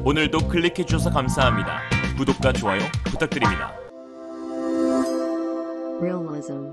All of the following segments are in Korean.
오늘도 클릭해주셔서 감사합니다. 구독과 좋아요 부탁드립니다.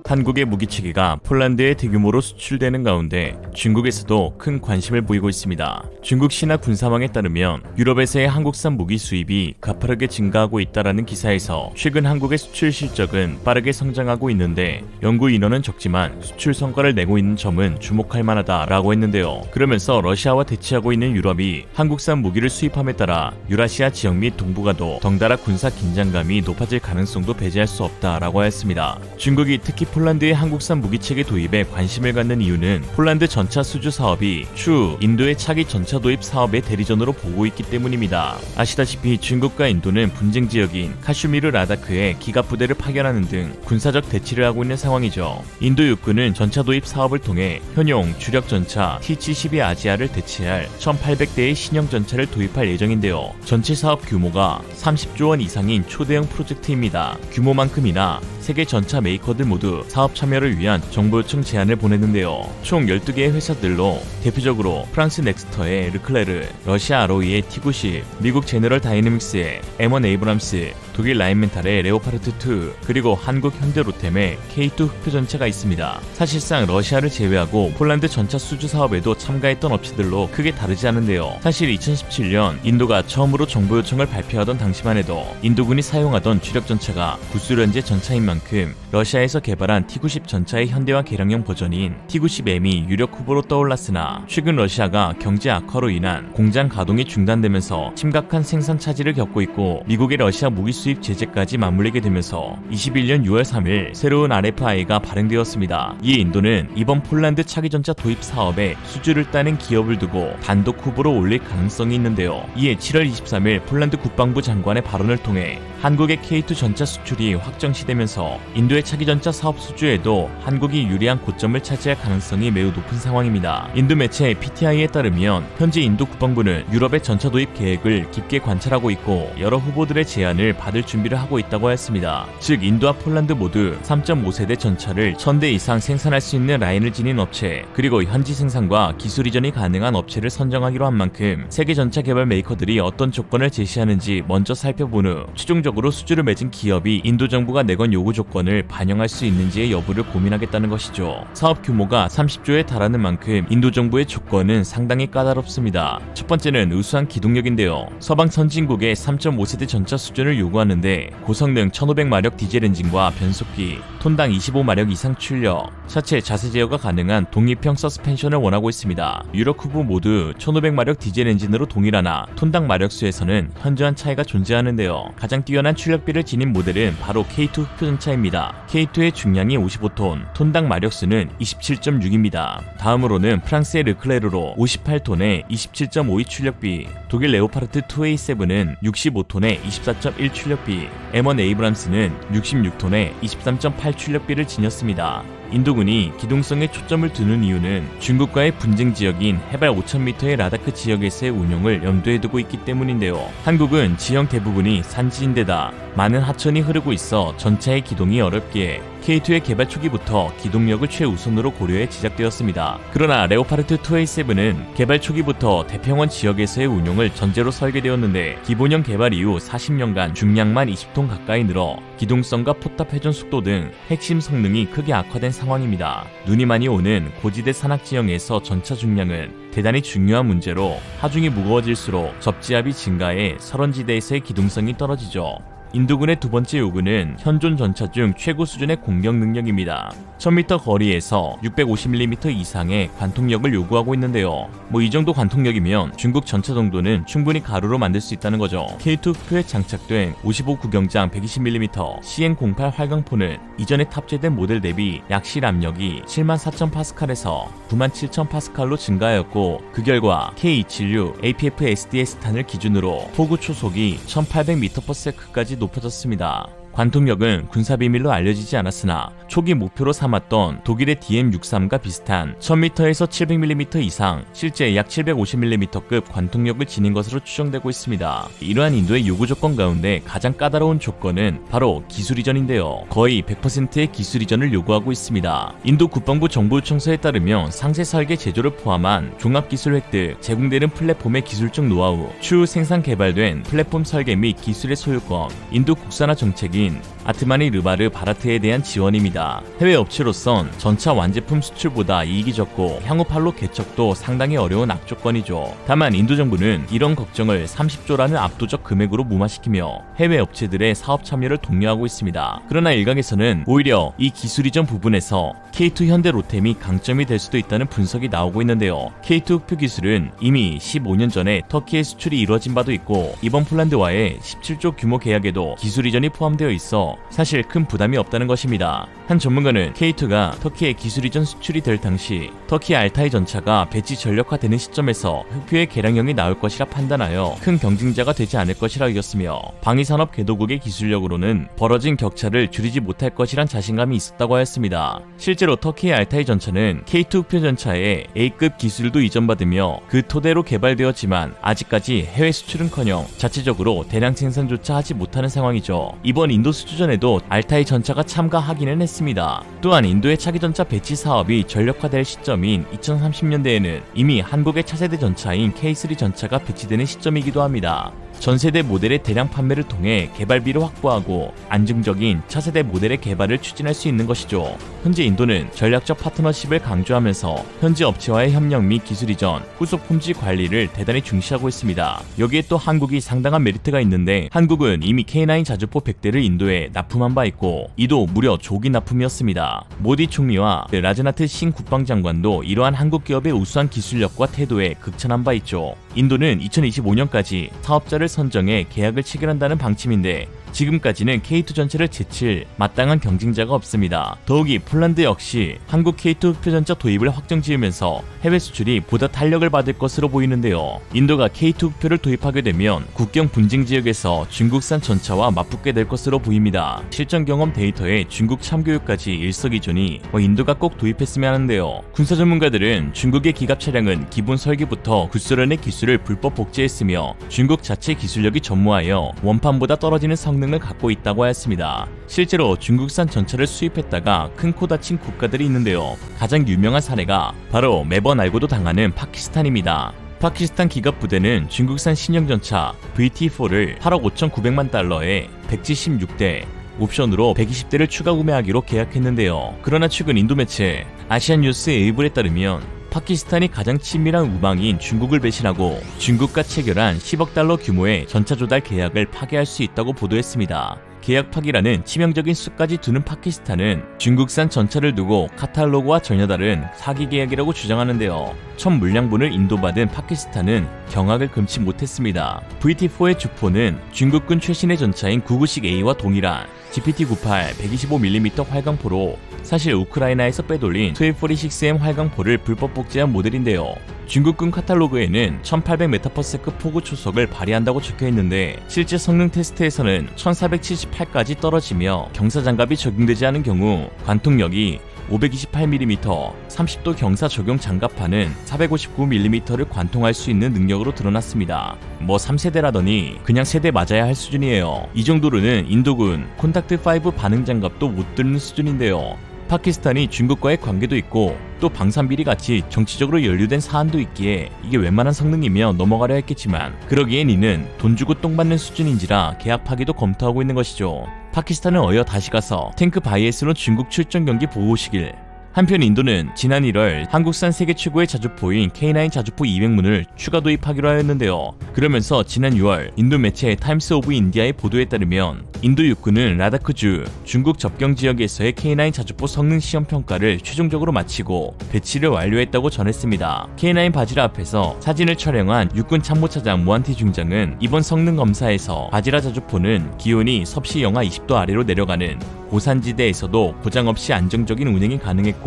한국의 무기체계가 폴란드에 대규모로 수출되는 가운데 중국에서도 큰 관심을 보이고 있습니다. 중국 신화 군사망에 따르면 유럽에서의 한국산 무기 수입이 가파르게 증가하고 있다라는 기사에서 최근 한국의 수출 실적은 빠르게 성장하고 있는데 연구 인원은 적지만 수출 성과를 내고 있는 점은 주목할 만하다라고 했는데요. 그러면서 러시아와 대치하고 있는 유럽이 한국산 무기를 수입함에 따라 유라시아 지역 및 동북아도 덩달아 군사 긴장감이 높아질 가능성도 배제할 수 없다라고 하였습니다. 중국이 특히 폴란드의 한국산 무기체계 도입에 관심을 갖는 이유는 폴란드 전차 수주 사업이 추후 인도의 차기 전차 도입 사업의 대리전으로 보고 있기 때문입니다. 아시다시피 중국과 인도는 분쟁 지역인 카슈미르 라다크에 기갑 부대를 파견하는 등 군사적 대치를 하고 있는 상황이죠. 인도 육군은 전차 도입 사업을 통해 현용 주력 전차 T-72 아지아를 대체할 1800대의 신형 전차를 도입할 예정인데요. 전체 사업 규모가 30조 원 이상인 초대형 프로젝트입니다. 규모만큼이나 세계 전차 메이커들 모두 사업 참여를 위한 정보 요청 제안을 보냈는데요. 총 12개의 회사들로 대표적으로 프랑스 넥스터의 르클레르, 러시아 ROE의 T-90, 미국 제너럴 다이내믹스의 M1 에이브람스, 독일 라인멘탈의 레오파르트2, 그리고 한국 현대로템의 K2 흑표 전차가 있습니다. 사실상 러시아를 제외하고 폴란드 전차 수주 사업에도 참가했던 업체들로 크게 다르지 않은데요. 사실 2017년 인도가 처음으로 정보 요청을 발표하던 당시만 해도 인도군이 사용하던 주력 전차가 구수련제 전차인 만큼 러시아에서 개발한 T-90 전차의 현대화 개량형 버전인 T-90M이 유력 후보로 떠올랐으나 최근 러시아가 경제 악화로 인한 공장 가동이 중단되면서 심각한 생산 차질을 겪고 있고 미국의 러시아 무기 수입 제재까지 맞물리게 되면서 21년 6월 3일 새로운 RFI가 발행되었습니다. 이에 인도는 이번 폴란드 차기 전차 도입 사업에 수주를 따낸 기업을 두고 단독 후보로 올릴 가능성이 있는데요. 이에 7월 23일 폴란드 국방부 장관의 발언을 통해 한국의 K2 전차 수출이 확정시되면서 인도의 차기 전차 사업 수주에도 한국이 유리한 고점을 차지할 가능성이 매우 높은 상황입니다. 인도 매체 PTI에 따르면 현재 인도 국방부는 유럽의 전차 도입 계획을 깊게 관찰하고 있고 여러 후보들의 제안을 받을 준비를 하고 있다고 했습니다. 즉 인도와 폴란드 모두 3.5세대 전차를 1000대 이상 생산할 수 있는 라인을 지닌 업체, 그리고 현지 생산과 기술 이전이 가능한 업체를 선정하기로 한 만큼 세계 전차 개발 메이커들이 어떤 조건을 제시하는지 먼저 살펴본 후 최종적으로 수주를 맺은 기업이 인도 정부가 내건 요구 조건을 반영할 수 있는지의 여부를 고민하겠다는 것이죠. 사업 규모가 30조에 달하는 만큼 인도 정부의 조건은 상당히 까다롭습니다. 첫 번째는 우수한 기동력인데요. 서방 선진국의 3.5세대 전차 수준을 요구하는데 고성능 1500마력 디젤 엔진과 변속기, 톤당 25마력 이상 출력, 차체 자세 제어가 가능한 독립형 서스펜션을 원하고 있습니다. 유럽 후보 모두 1500마력 디젤 엔진으로 동일하나 톤당 마력수에서는 현저한 차이가 존재하는데요. 가장 뛰어난 출력비를 지닌 모델은 바로 K2 흑표 전차입니다. K2의 중량이 55톤, 톤당 마력수는 27.6입니다. 다음으로는 프랑스의 르클레르로 58톤에 27.52 출력비, 독일 레오파르트 2A7은 65톤에 24.1 출력비, M1 에이브람스는 66톤에 23.8 출력비를 지녔습니다. 인도군이 기동성에 초점을 두는 이유는 중국과의 분쟁 지역인 해발 5000m의 라다크 지역에서의 운용을 염두에 두고 있기 때문인데요. 한국은 지형 대부분이 산지인데다 많은 하천이 흐르고 있어 전차의 기동이 어렵기에 K2의 개발 초기부터 기동력을 최우선으로 고려해 제작되었습니다. 그러나 레오파르트 2A7은 개발 초기부터 태평원 지역에서의 운용을 전제로 설계되었는데 기본형 개발 이후 40년간 중량만 20톤 가까이 늘어 기동성과 포탑 회전 속도 등 핵심 성능이 크게 악화된 상황입니다. 눈이 많이 오는 고지대 산악 지형에서 전차 중량은 대단히 중요한 문제로 하중이 무거워질수록 접지압이 증가해 설원지대에서의 기동성이 떨어지죠. 인도군의 두 번째 요구는 현존 전차 중 최고 수준의 공격 능력입니다. 1000m 거리에서 650mm 이상의 관통력을 요구하고 있는데요. 이 정도 관통력이면 중국 전차 정도는 충분히 가루로 만들 수 있다는 거죠. K2흑표에 장착된 55 구경장 120mm CN08 활강포는 이전에 탑재된 모델 대비 약실 압력이 74,000파스칼에서 97,000파스칼로 증가하였고 그 결과 K276 APF-SD의 스탄을 기준으로 포구 초속이 1800m/s까지 높아졌습니다. 관통력은 군사비밀로 알려지지 않았으나 초기 목표로 삼았던 독일의 DM-63과 비슷한 1000m에서 700mm 이상, 실제 약 750mm급 관통력을 지닌 것으로 추정되고 있습니다. 이러한 인도의 요구 조건 가운데 가장 까다로운 조건은 바로 기술 이전인데요. 거의 100%의 기술 이전을 요구하고 있습니다. 인도 국방부 정보청서에 따르면 상세 설계 제조를 포함한 종합기술 획득, 제공되는 플랫폼의 기술적 노하우, 추후 생산 개발된 플랫폼 설계 및 기술의 소유권, 인도 국산화 정책인 아트마니 르바르 바라트에 대한 지원입니다. 해외 업체로선 전차 완제품 수출보다 이익이 적고 향후 판로 개척도 상당히 어려운 악조건이죠. 다만 인도 정부는 이런 걱정을 30조라는 압도적 금액으로 무마시키며 해외 업체들의 사업 참여를 독려하고 있습니다. 그러나 일각에서는 오히려 이 기술 이전 부분에서 K2 현대 로템이 강점이 될 수도 있다는 분석이 나오고 있는데요. K2 흡표 기술은 이미 15년 전에 터키에 수출이 이루어진 바도 있고 이번 폴란드와의 17조 규모 계약에도 기술 이전이 포함되어 있어 사실 큰 부담이 없다는 것입니다. 한 전문가는 K2가 터키에 기술 이전 수출이 될 당시 터키 알타이 전차가 배치 전력화되는 시점에서 흡표의 개량형이 나올 것이라 판단하여 큰 경쟁자가 되지 않을 것이라 여겼으며 방위산업 개도국의 기술력으로는 벌어진 격차를 줄이지 못할 것이란 자신감이 있었다고 하였습니다. 실제로 터키의 알타이 전차는 K2 흡표 전차에 A급 기술도 이전받으며 그 토대로 개발되었지만 아직까지 해외 수출은커녕 자체적으로 대량 생산조차 하지 못하는 상황이죠. 이번 인도 수주전에도 알타이 전차가 참가하기는 했습니다. 또한 인도의 차기 전차 배치 사업이 전력화될 시점인 2030년대에는 이미 한국의 차세대 전차인 K3 전차가 배치되는 시점이기도 합니다. 전세대 모델의 대량 판매를 통해 개발비를 확보하고 안정적인 차세대 모델의 개발을 추진할 수 있는 것이죠. 현재 인도는 전략적 파트너십을 강조하면서 현지 업체와의 협력 및 기술 이전, 후속 품질 관리를 대단히 중시하고 있습니다. 여기에 또 한국이 상당한 메리트가 있는데 한국은 이미 K9 자주포 100대를 인도에 납품한 바 있고 이도 무려 조기 납품이었습니다. 모디 총리와 라즈나트 싱 국방장관도 이러한 한국 기업의 우수한 기술력과 태도에 극찬한 바 있죠. 인도는 2025년까지 사업자를 선정해 계약을 체결한다는 방침인데 지금까지는 K2 전차를 제칠 마땅한 경쟁자가 없습니다. 더욱이 폴란드 역시 한국 K2 흡표 전차 도입을 확정지으면서 해외 수출이 보다 탄력을 받을 것으로 보이는데요. 인도가 K2 흡표를 도입하게 되면 국경 분쟁 지역에서 중국산 전차와 맞붙게 될 것으로 보입니다. 실전 경험 데이터에 중국 참교육까지 일석이조니 인도가 꼭 도입했으면 하는데요. 군사 전문가들은 중국의 기갑 차량은 기본 설계부터 구소련의 기술을 불법 복제했으며 중국 자체 기술력이 전무하여 원판보다 떨어지는 성능을 갖고 있다고 하였습니다. 실제로 중국산 전차를 수입했다가 큰 코 다친 국가들이 있는데요. 가장 유명한 사례가 바로 매번 알고도 당하는 파키스탄입니다. 파키스탄 기갑 부대는 중국산 신형전차 VT4를 8억 5,900만 달러에 176대, 옵션으로 120대를 추가 구매하기로 계약했는데요. 그러나 최근 인도 매체 아시안뉴스 에이블에 따르면 파키스탄이 가장 친밀한 우방인 중국을 배신하고 중국과 체결한 10억 달러 규모의 전차 조달 계약을 파기할 수 있다고 보도했습니다. 계약 파기라는 치명적인 수까지 두는 파키스탄은 중국산 전차를 두고 카탈로그와 전혀 다른 사기 계약이라고 주장하는데요. 첫 물량분을 인도받은 파키스탄은 경악을 금치 못했습니다. VT4의 주포는 중국군 최신의 전차인 990A와 동일한 GPT-98 125mm 활강포로 사실 우크라이나에서 빼돌린 1246M 활강포를 불법 복제한 모델인데요. 중국군 카탈로그에는 1800m/s 포구 초속을 발휘한다고 적혀있는데 실제 성능 테스트에서는 1478까지 떨어지며 경사장갑이 적용되지 않은 경우 관통력이 528mm, 30도 경사 적용 장갑판은 459mm를 관통할 수 있는 능력으로 드러났습니다. 3세대라더니 그냥 세대 맞아야 할 수준이에요. 이 정도로는 인도군 콘탁트5 반응 장갑도 못 듣는 수준인데요. 파키스탄이 중국과의 관계도 있고 또 방산비리 같이 정치적으로 연루된 사안도 있기에 이게 웬만한 성능이며 넘어가려 했겠지만 그러기엔 이는 돈 주고 똥 받는 수준인지라 계약 파기도 검토하고 있는 것이죠. 파키스탄은 어여 다시 가서 탱크 바이애스로 중국 출전 경기 보고 오시길. 한편 인도는 지난 1월 한국산 세계 최고의 자주포인 K9 자주포 200문을 추가 도입하기로 하였는데요. 그러면서 지난 6월 인도 매체 타임스 오브 인디아의 보도에 따르면 인도 육군은 라다크주 중국 접경 지역에서의 K9 자주포 성능 시험 평가를 최종적으로 마치고 배치를 완료했다고 전했습니다. K9 바지라 앞에서 사진을 촬영한 육군 참모차장 모한티 중장은 이번 성능 검사에서 바지라 자주포는 기온이 섭씨 영하 20도 아래로 내려가는 고산지대에서도 고장 없이 안정적인 운행이 가능했고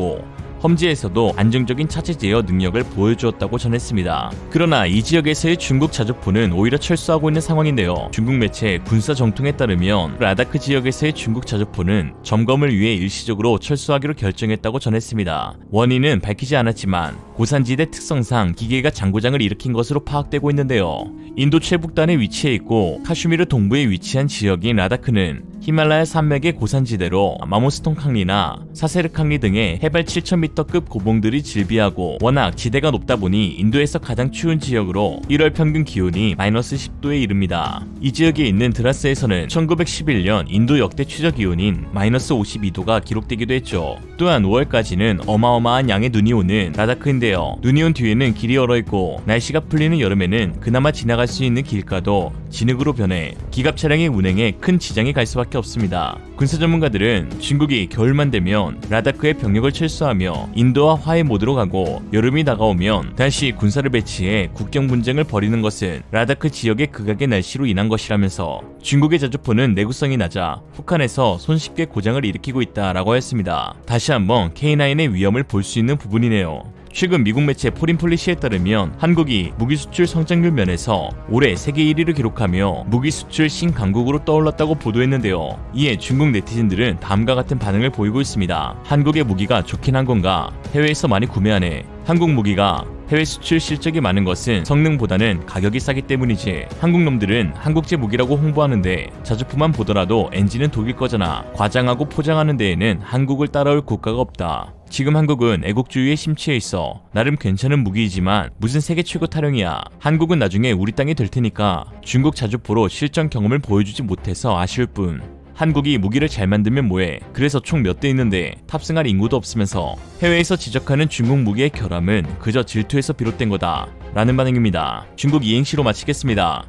험지에서도 안정적인 차체 제어 능력을 보여주었다고 전했습니다. 그러나 이 지역에서의 중국 자주포는 오히려 철수하고 있는 상황인데요. 중국 매체 군사 정통에 따르면 라다크 지역에서의 중국 자주포는 점검을 위해 일시적으로 철수하기로 결정했다고 전했습니다. 원인은 밝히지 않았지만 고산지대 특성상 기계가 장고장을 일으킨 것으로 파악되고 있는데요. 인도 최북단에 위치해 있고 카슈미르 동부에 위치한 지역인 라다크는 히말라야 산맥의 고산지대로 마모스톤 캉리나 사세르 캉리 등의 해발 7,000m급 고봉들이 질비하고 워낙 지대가 높다 보니 인도에서 가장 추운 지역으로 1월 평균 기온이 마이너스 10도에 이릅니다. 이 지역에 있는 드라스에서는 1911년 인도 역대 최저 기온인 마이너스 52도가 기록되기도 했죠. 또한 5월까지는 어마어마한 양의 눈이 오는 라다크인데요. 눈이 온 뒤에는 길이 얼어있고 날씨가 풀리는 여름에는 그나마 지나갈 수 있는 길가도 진흙으로 변해 기갑 차량의 운행에 큰 지장이 갈 수밖에 없습니다. 군사 전문가들은 중국이 겨울만 되면 라다크의 병력을 철수하며 인도와 화해 모드로 가고 여름이 다가오면 다시 군사를 배치해 국경 분쟁을 벌이는 것은 라다크 지역의 극악의 날씨로 인한 것이라면서 중국의 자주포는 내구성이 낮아 북한에서 손쉽게 고장을 일으키고 있다라고 했습니다. 다시 한번 K9의 위험을 볼 수 있는 부분이네요. 최근 미국 매체 포린폴리시에 따르면 한국이 무기 수출 성장률 면에서 올해 세계 1위를 기록하며 무기 수출 신강국으로 떠올랐다고 보도했는데요. 이에 중국 네티즌들은 다음과 같은 반응을 보이고 있습니다. 한국의 무기가 좋긴 한 건가? 해외에서 많이 구매하네. 한국 무기가 해외 수출 실적이 많은 것은 성능보다는 가격이 싸기 때문이지. 한국 놈들은 한국제 무기라고 홍보하는데 자주포만 보더라도 엔진은 독일 거잖아. 과장하고 포장하는 데에는 한국을 따라올 국가가 없다. 지금 한국은 애국주의에 심취해 있어. 나름 괜찮은 무기이지만 무슨 세계 최고 타령이야. 한국은 나중에 우리 땅이 될 테니까 중국 자주포로 실전 경험을 보여주지 못해서 아쉬울 뿐. 한국이 무기를 잘 만들면 뭐해. 그래서 총 몇 대 있는데 탑승할 인구도 없으면서 해외에서 지적하는 중국 무기의 결함은 그저 질투에서 비롯된 거다 라는 반응입니다. 중국 이행시로 마치겠습니다.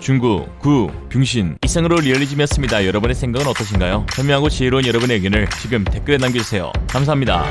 중국, 병신. 이상으로 리얼리즘이었습니다. 여러분의 생각은 어떠신가요? 현명하고 지혜로운 여러분의 의견을 지금 댓글에 남겨주세요. 감사합니다.